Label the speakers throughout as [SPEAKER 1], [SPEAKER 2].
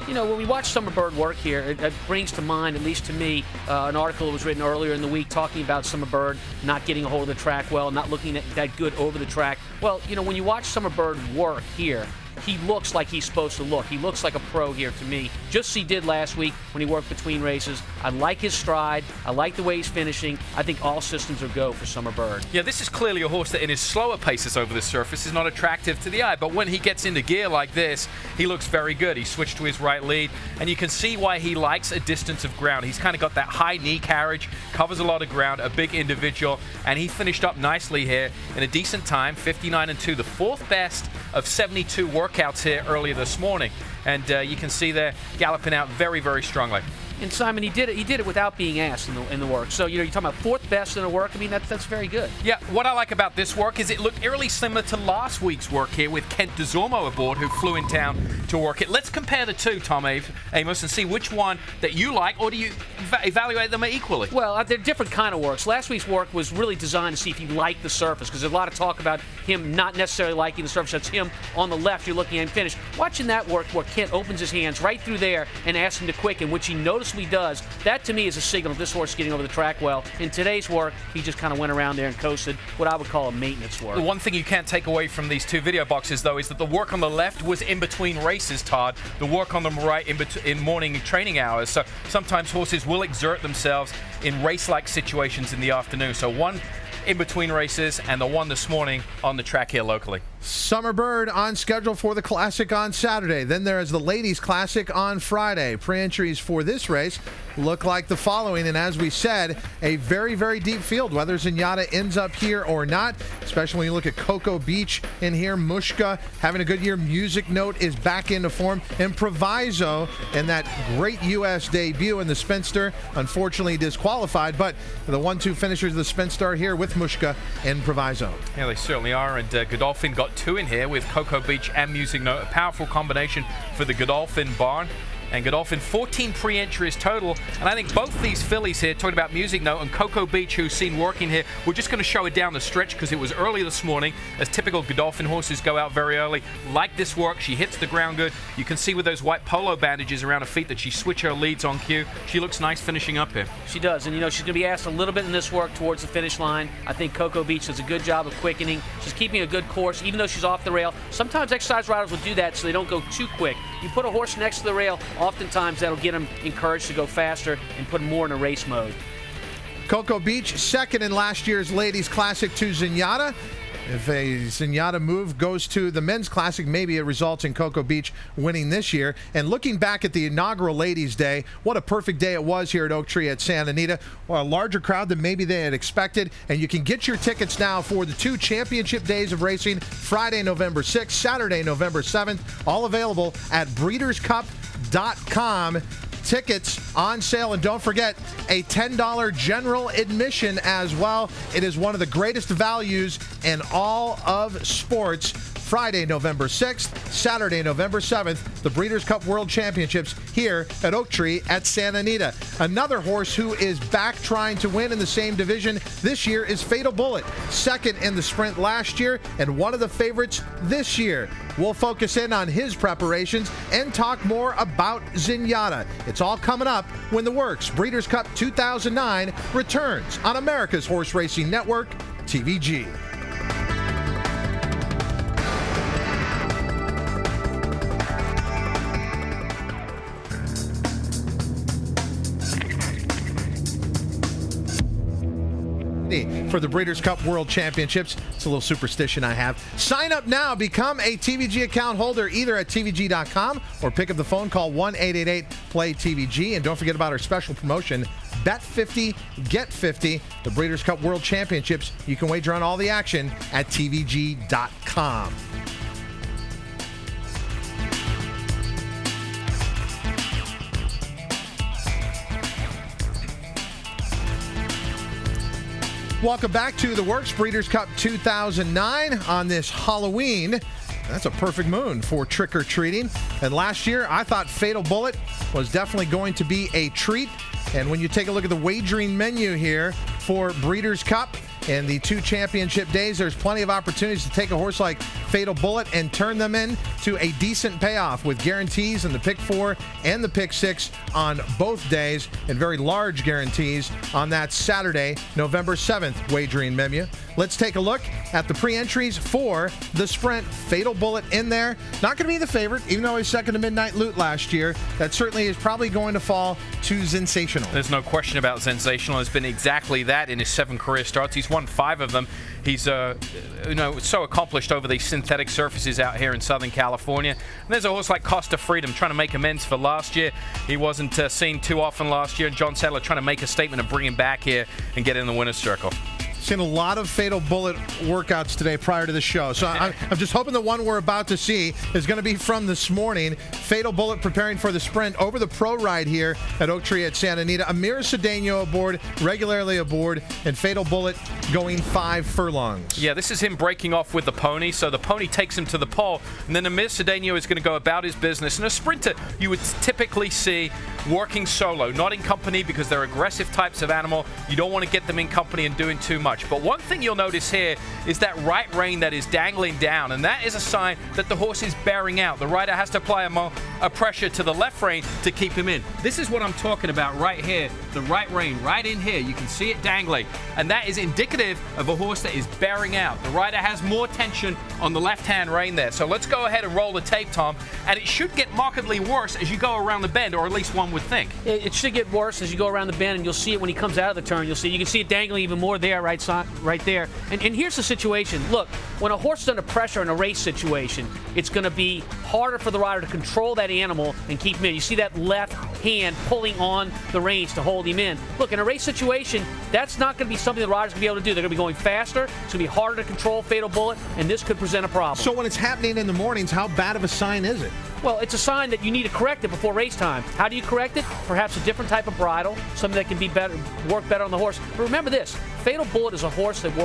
[SPEAKER 1] You know, when we watch Summer Bird work here, it brings to mind, at least to me, an article that was written earlier in the week talking about Summer Bird not getting a hold of the track well, not looking that good over the track. Well, you know, when you watch Summer Bird work here, he looks like he's supposed to look. He looks like a pro here to me, just as he did last week when he worked between races. I like his stride. I like the way he's finishing. I think all systems are go for Summer Bird.
[SPEAKER 2] Yeah, this is clearly a horse that in his slower paces over the surface is not attractive to the eye, but when he gets into gear like this, he looks very good. He switched to his right lead, and you can see why he likes a distance of ground. He's kind of got that high knee carriage, covers a lot of ground, a big individual, and he finished up nicely here in a decent time, 59-2, the fourth best of 72 workouts here earlier this morning. And you can see there galloping out very, very strongly.
[SPEAKER 1] And Simon, he did it without being asked in the work. So, you know, you're talking about fourth best in the work. I mean, that's very good.
[SPEAKER 2] Yeah, what I like about this work is it looked eerily similar to last week's work here with Kent DeZormo aboard, who flew in town to work it. Let's compare the two, Tom Amos, and see which one that you like, or do you evaluate them equally?
[SPEAKER 1] Well, they're different kind of works. Last week's work was really designed to see if he liked the surface, because there's a lot of talk about him not necessarily liking the surface. That's him on the left. You're looking at him finish. Watching that work where Kent opens his hands right through there and asks him to quicken, which he noticeably does, that to me is a signal of this horse getting over the track well. In today's work, he just kind of went around there and coasted, what I would call a maintenance work.
[SPEAKER 2] The one thing you can't take away from these two video boxes, though, is that the work on the left was in between races, Todd. The work on the right in morning training hours. So sometimes horses will exert themselves in race-like situations in the afternoon. So one in between races and the one this morning on the track here locally.
[SPEAKER 3] Summer Bird on schedule for the Classic on Saturday. Then there is the Ladies Classic on Friday. Pre-entries for this race look like the following, and as we said, a very, very deep field, whether Zenyatta ends up here or not, especially when you look at Cocoa Beach in here. Mushka having a good year. Music Note is back into form, and Proviso in that great U.S. debut in the Spinster, unfortunately disqualified, but the 1-2 finishers of the Spinster are here with Mushka and Proviso.
[SPEAKER 2] Yeah, they certainly are, and Godolphin got two in here with Cocoa Beach and Music Note. A powerful combination for the Godolphin barn. And Godolphin, 14 pre-entries total. And I think both these fillies here, talking about Music Note and Cocoa Beach, who's seen working here, we're just going to show it down the stretch because it was early this morning, as typical Godolphin horses go out very early. Like this work, she hits the ground good. You can see with those white polo bandages around her feet that she switched her leads on cue. She looks nice finishing up here.
[SPEAKER 1] She does, and you know, she's going to be asked a little bit in this work towards the finish line. I think Cocoa Beach does a good job of quickening. She's keeping a good course, even though she's off the rail. Sometimes exercise riders will do that so they don't go too quick. You put a horse next to the rail, oftentimes that'll get them encouraged to go faster and put them more in a race mode.
[SPEAKER 3] Cocoa Beach, second in last year's Ladies Classic to Zenyatta. If a Zenyatta move goes to the Men's Classic, maybe it results in Cocoa Beach winning this year. And looking back at the inaugural Ladies' Day, what a perfect day it was here at Oak Tree at Santa Anita. Well, a larger crowd than maybe they had expected. And you can get your tickets now for the 2 championship days of racing, Friday, November 6th, Saturday, November 7th, all available at breederscup.com. Tickets on sale, and don't forget a $10 general admission as well. It is one of the greatest values in all of sports. Friday, November 6th, Saturday, November 7th, the Breeders' Cup World Championships here at Oak Tree at Santa Anita. Another horse who is back trying to win in the same division this year is Fatal Bullet, second in the sprint last year and one of the favorites this year. We'll focus in on his preparations and talk more about Zenyatta. It's all coming up when the Works Breeders' Cup 2009 returns on America's Horse Racing Network, TVG. For the Breeders' Cup World Championships. It's a little superstition I have. Sign up now. Become a TVG account holder either at TVG.com or pick up the phone, call 1-888-PLAY-TVG. And don't forget about our special promotion, Bet 50, Get 50. The Breeders' Cup World Championships. You can wager on all the action at TVG.com. Welcome back to the Works Breeders' Cup 2009 on this Halloween. That's a perfect moon for trick-or-treating. And last year, I thought Fatal Bullet was definitely going to be a treat. And when you take a look at the wagering menu here for Breeders' Cup and the 2 championship days, there's plenty of opportunities to take a horse like Fatal Bullet and turn them into a decent payoff with guarantees in the pick 4 and the pick 6 on both days, and very large guarantees on that Saturday, November 7th wagering menu. Let's take a look at the pre-entries for the Sprint. Fatal Bullet in there. Not going to be the favorite, even though he's second to Midnight Loot last year. That certainly is probably going to fall to Sensational.
[SPEAKER 2] There's no question about Sensational. It's been exactly that in his 7 career starts. He's won 5 of them. He's so accomplished over these synthetic surfaces out here in Southern California. And there's a horse like Costa Freedom trying to make amends for last year. He wasn't seen too often last year. And John Sadler trying to make a statement and bring him back here and get in the winner's circle.
[SPEAKER 3] Seen a lot of Fatal Bullet workouts today prior to the show. So I'm just hoping the one we're about to see is going to be from this morning. Fatal Bullet preparing for the Sprint over the pro ride here at Oak Tree at Santa Anita. Amir Cedeno aboard, regularly aboard, and Fatal Bullet going 5 furlongs.
[SPEAKER 2] Yeah, this is him breaking off with the pony. So the pony takes him to the pole, and then Amir Cedeno is going to go about his business. And a sprinter you would typically see working solo, not in company, because they're aggressive types of animal. You don't want to get them in company and doing too much. But one thing you'll notice here is that right rein that is dangling down, and that is a sign that the horse is bearing out. The rider has to apply a pressure to the left rein to keep him in. This is what I'm talking about right here, the right rein, right in here. You can see it dangling, and that is indicative of a horse that is bearing out. The rider has more tension on the left-hand rein there. So let's go ahead and roll the tape, Tom, and it should get markedly worse as you go around the bend, or at least one would think.
[SPEAKER 1] It should get worse as you go around the bend, and you'll see it when he comes out of the turn. You can see it dangling even more there, right there. And here's the situation. Look, when a horse is under pressure in a race situation, it's going to be harder for the rider to control that animal and keep him in. You see that left hand pulling on the reins to hold him in. Look, in a race situation, that's not going to be something the rider's going to be able to do. They're going to be going faster. It's going to be harder to control Fatal Bullet, and this could present a problem.
[SPEAKER 3] So when it's happening in the mornings, how bad of a sign is it?
[SPEAKER 1] Well, it's a sign that you need to correct it before race time. How do you correct it? Perhaps a different type of bridle, something that can be better, work better on the horse. But remember this, Fatal Bullet is a horse that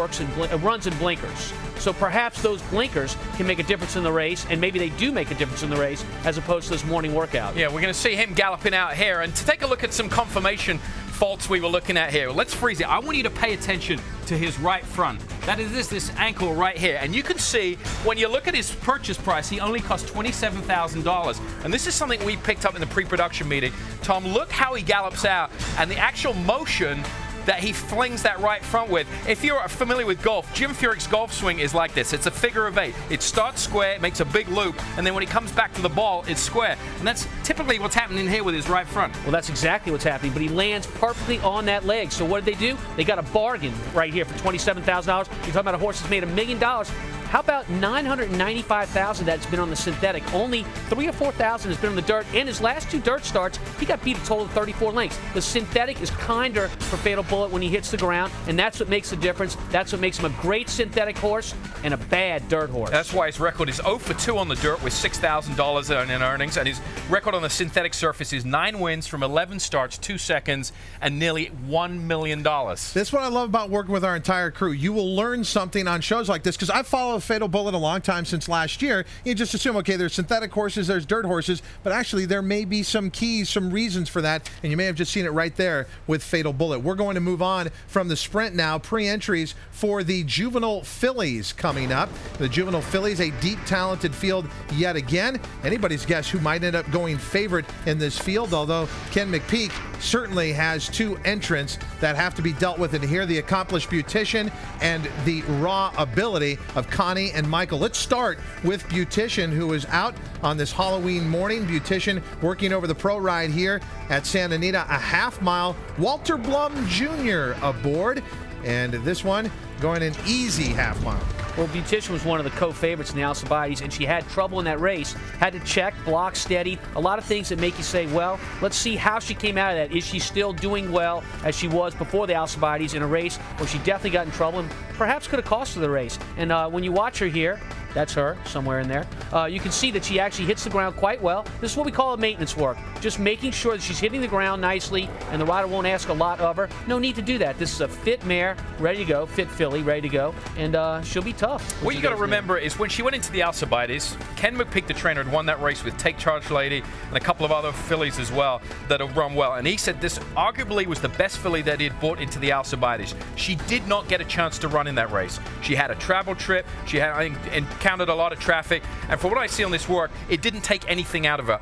[SPEAKER 1] runs in blinkers. So perhaps those blinkers can make a difference in the race, and maybe they do make a difference in the race as opposed to this morning workout.
[SPEAKER 2] Yeah, we're going to see him galloping out here. And to take a look at some confirmation faults we were looking at here, let's freeze it. I want you to pay attention to his right front. That is this ankle right here. And you can see when you look at his purchase price, he only cost $27,000. And this is something we picked up in the pre-production meeting. Tom, look how he gallops out, and the actual motion that he flings that right front with. If you're familiar with golf, Jim Furyk's golf swing is like this. It's a figure of 8. It starts square, it makes a big loop, and then when he comes back to the ball, it's square. And that's typically what's happening here with his right front.
[SPEAKER 1] Well, that's exactly what's happening, but he lands perfectly on that leg. So what did they do? They got a bargain right here for $27,000. You're talking about a horse that's made $1 million. How about $995,000 that's been on the synthetic? Only $3,000 or $4,000 has been on the dirt. In his last 2 dirt starts, he got beat a total of 34 lengths. The synthetic is kinder for Fatal Bullet when he hits the ground, and that's what makes the difference. That's what makes him a great synthetic horse and a bad dirt horse.
[SPEAKER 2] That's why his record is 0 for 2 on the dirt with $6,000 in earnings, and his record on the synthetic surface is 9 wins from 11 starts, 2 seconds, and nearly $1 million.
[SPEAKER 3] That's what I love about working with our entire crew. You will learn something on shows like this, because I follow Fatal Bullet a long time, since last year. You just assume, okay, there's synthetic horses, there's dirt horses, but actually there may be some keys, some reasons for that, and you may have just seen it right there with Fatal Bullet. We're going to move on from the Sprint now. Pre-entries for the Juvenile Fillies coming up. The Juvenile Fillies, a deep, talented field yet again. Anybody's guess who might end up going favorite in this field, although Ken McPeak certainly has 2 entrants that have to be dealt with in here, the accomplished Beautician and the raw ability of Connie and Michael. Let's start with Beautician, who is out on this Halloween morning. Beautician working over the pro ride here at Santa Anita, a half-mile. Walter Blum Jr. aboard, and this one going an easy half-mile.
[SPEAKER 1] Well, Beautician was one of the co-favorites in the Alcibiades, and she had trouble in that race. Had to check, block, steady. A lot of things that make you say, well, let's see how she came out of that. Is she still doing well as she was before the Alcibiades in a race where she definitely got in trouble and perhaps could have cost her the race? And when you watch her here, that's her, somewhere in there. You can see that she actually hits the ground quite well. This is what we call a maintenance work. Just making sure that she's hitting the ground nicely and the rider won't ask a lot of her. No need to do that. This is a fit mare, ready to go, fit filly, ready to go, and she'll be tough.
[SPEAKER 2] What you got to remember is when she went into the Alcibiades, Ken McPeak, the trainer, had won that race with Take Charge Lady and a couple of other fillies as well that have run well. And he said this arguably was the best filly that he had brought into the Alcibiades. She did not get a chance to run in that race. She had a travel trip. She had, I think, in encountered a lot of traffic, and for what I see on this work, it didn't take anything out of her.